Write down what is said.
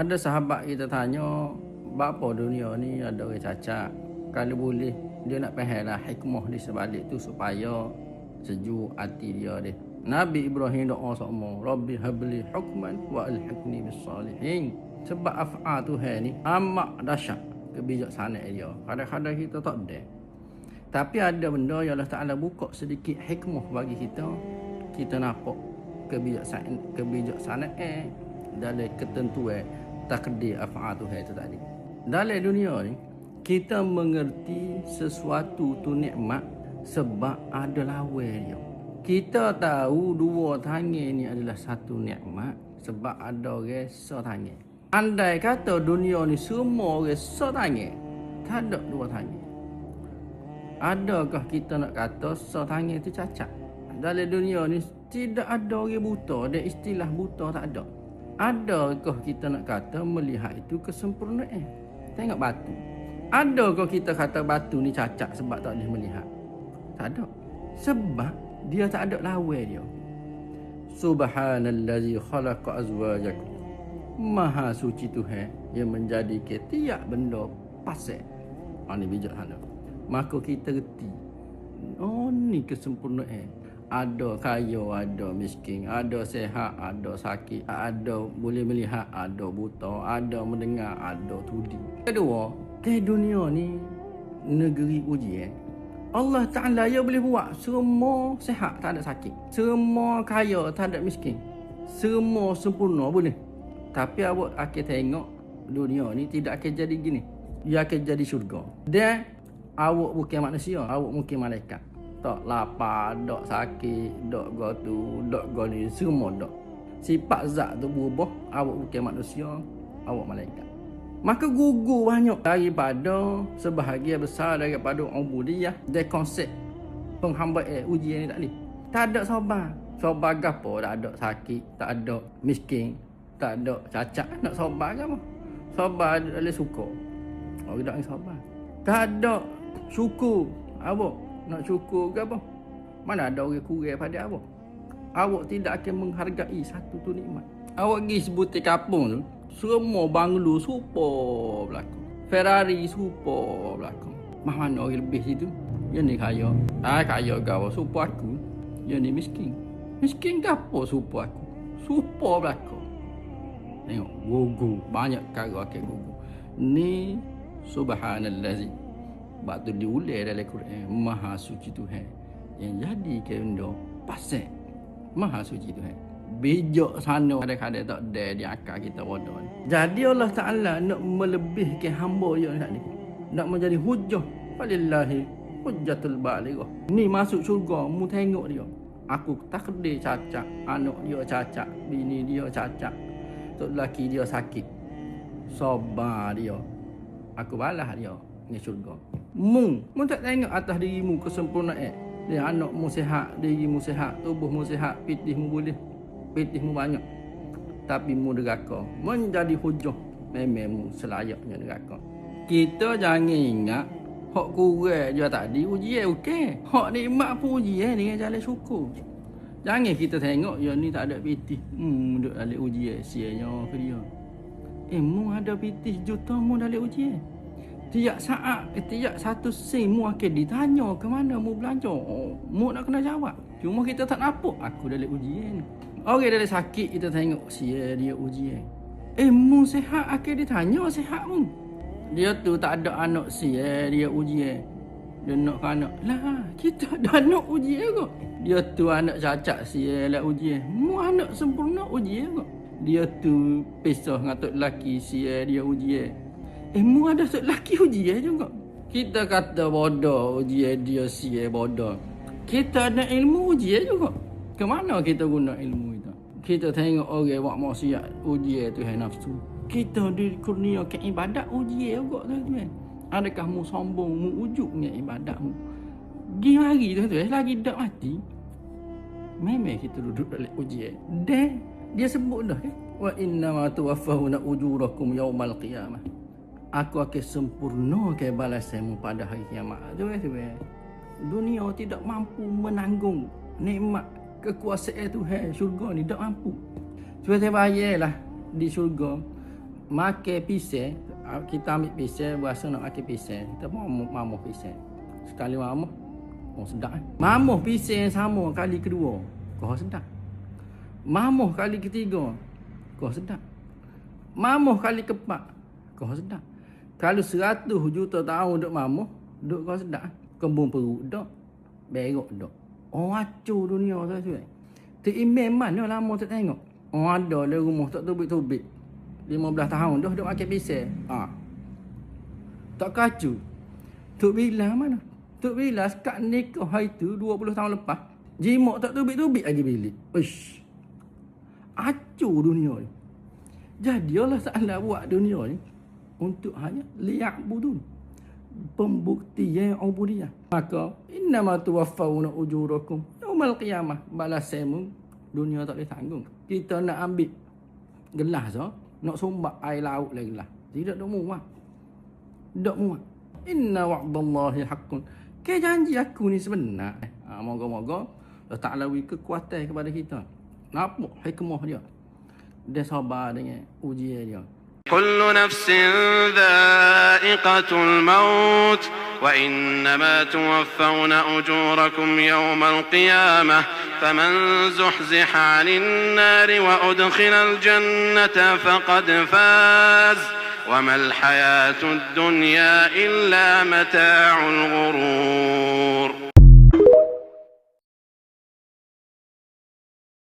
Ada sahabat kita tanya, bapa dunia ni ada orang cacat. Kalau boleh, dia nak faham lah hikmah di sebalik tu supaya sejuk hati dia. Nabi Ibrahim doa sama, Rabbi habli hukman wa alhiqni bis salihin. Sebab af'al Tuhan ni amat dahsyat kebijaksanaan dia. Kadang-kadang kita tak ada. Tapi ada benda yang Allah Ta'ala buka sedikit hikmah bagi kita. Kita nampak kebijaksanaan dalam ketentuan takdir af'al Tuhan itu tadi. Dalam dunia ni, kita mengerti sesuatu tu nikmat sebab ada lawan dia. Kita tahu dua tangan ni adalah satu nikmat sebab ada orang setangan. Andai kata dunia ni semua orang setangan, tak ada dua tangan. Adakah kita nak kata setangan itu cacat? Dalam dunia ni tidak ada orang buta, dan istilah buta tak ada. Adakah kita nak kata melihat itu kesempurnaan? Tengok batu. Adakah kita kata batu ni cacat sebab tak boleh melihat? Tak ada. Sebab dia tak ada lawan dia. Subhanallazi khalaqa azwajakum. Maha suci Tuhan yang menjadikan tiap benda pasal. Ini bijak sana. Maka kita reti. Oh, ni kesempurnaan. Ada kaya, ada miskin, ada sehat, ada sakit, ada boleh melihat, ada buta, ada mendengar, ada tudi. Kedua, ke dunia ni negeri ujian. Allah Ta'ala ya boleh buat semua sehat, tak ada sakit. Semua kaya, tak ada miskin. Semua sempurna boleh. Tapi awak akan tengok dunia ni tidak akan jadi gini. Dia akan jadi syurga. Dan awak bukan manusia, awak mungkin malaikat. Tak lapar, tak sakit, tak gotu, tak goni, semua tak. Sifat zat tu berubah, awak bukan manusia, awak malaikat. Maka gugur banyak daripada sebahagian besar daripada ubudiyah dan konsep penghambaan ujian ni tak boleh. Tak ada sabar. Sabar gapo? Tak ada sakit, tak ada miskin, tak ada cacat. Nak sabar ke apa? Sabar ada suka. Orang tak sabar. Tak ada syukur. Awak nak syukur ke apa? Mana ada orang kurang pada awak? Awak tidak akan menghargai satu tu nikmat. Awak pergi sebutir kampung tu, semua banglo super belakang. Ferrari super belakang. Mana orang lebih situ? Yang ni kaya. Kaya kau super aku. Yang ni miskin. Miskin ke apa super aku? Super belakang. Tengok, gugu. Banyak kara akan gugu. Ni subhanallazi. Sebab tu diulang dalam Quran, Maha Suci Tuhan yang jadi kendo pasal Maha Suci Tuhan. Bijak sana kadang-kadang tak ada di akal kita bodoh. Jadi Allah Ta'ala nak melebihkan hamba dia ni. Nak menjadi hujah. Walillahi hujjatul balighah. Ni masuk syurga, mu tengok dia. Aku takdir cacat, anak dia cacat, bini dia cacat, tok lelaki dia sakit. Sabar dia. Aku balas dia. Ni syurga. Mu tak tengok atas dirimu kesempurnaan. Dia anakmu sihat, dirimu sihat, tubuhmu sihat, pitihmu boleh, pitihmu banyak. Tapi mu deraka, menjadi hujah. Memangmu selayaknya deraka. Kita jangan ingat hak kurang je tadi ujian okey. Hak nikmat pun ujian dengan jalan syukur. Jangan kita tengok yang ni tak ada pitih. Duduk dalam ujian sianya ke dia. Mu ada pitih juta mu dalam ujian. Tiap saat, tiap satu sen mu akan ditanya ke mana mu belanja. Mu nak kena jawab. Cuma kita tak nampak. Aku dalam ujian. Orang dalam sakit kita tengok sia dia ujian. Mu sihat akan ditanya sihat mu. Dia tu tak ada anak sia dia ujian. Dia nak anak. Lah, kita ada anak ujian kok. Dia tu anak cacat sia lah ujian. Mu anak sempurna ujian kok. Dia tu pisah dengan tok lelaki sia dia ujian. Mu ada tok lelaki ujian juga. Kita kata bodoh ujian dia sia bodoh. Kita ada ilmu ujian juga. Ke mana kita guna ilmu itu? Kita tengok orang buat maksiat ujian Tuhan nafsu. Kita dikurniakan ibadat ujian juga tuan-tuan. Adakah mu sombong, mu ujuk dengan ibadatmu? Gi mari tuan-tuan, lagi tak mati. Memang kita duduk dalam ujian. Dan dia sebut dah kan. Wa inna ma tuwaffawna ujurakum yaumal qiyamah. Aku akan sempurnakan balasanmu pada hari kiamat. Tuan-tuan, dunia tidak mampu menanggung nikmat kekuasaan Tuhan. Syurga ni tak mampu. Tuan-tuan bayarlah di syurga makan pisang, kita ambil pisang, berasa nak makan pisang, kita mamuh pisang. Sekali mamuh, oh sedap kan. Mamuh pisang sama kali kedua, kau sedap. Mamuh kali ketiga, kau sedap. Mamuh kali keempat, kau sedap. Kalau 100 juta tahun duk mamuh, duk kau sedap. Kembung perut dak, berok dak. Oh acur dunia tuan-tuan. Tu imam mana lama tak tengok. Oh ada dalam rumah tak tubik-tubik. 15 tahun dah duk makan pisang. Tak kacu. Tok Bilal mana? Tok Bilal sekat nikah hari tu 20 tahun lepas. Jimat tak tubik-tubik lagi bilik. Uish. Acur dunia ni. Jadi Allah Ta'ala buat dunia ni untuk hanya liya'budun. Pembuktian ubudiyah. Maka innama tuwaffawna ujurakum yaumal qiyamah. Balasanmu dunia tak boleh tanggung. Kita nak ambil gelas so, nak sumbat air laut lagi gelas. Tidak ada muat. Tak muat. Inna wa'dallahi haqqun. Ke janji aku ni sebenar. Moga-moga Allah Ta'ala beri kekuatan kepada kita. Nampak hikmah dia. Dia sabar dengan ujian dia. كل نفس ذائقة الموت وإنما توفون أجوركم يوم القيامة فمن زحزح عن النار وأدخل الجنة فقد فاز وما الحياة الدنيا إلا متاع الغرور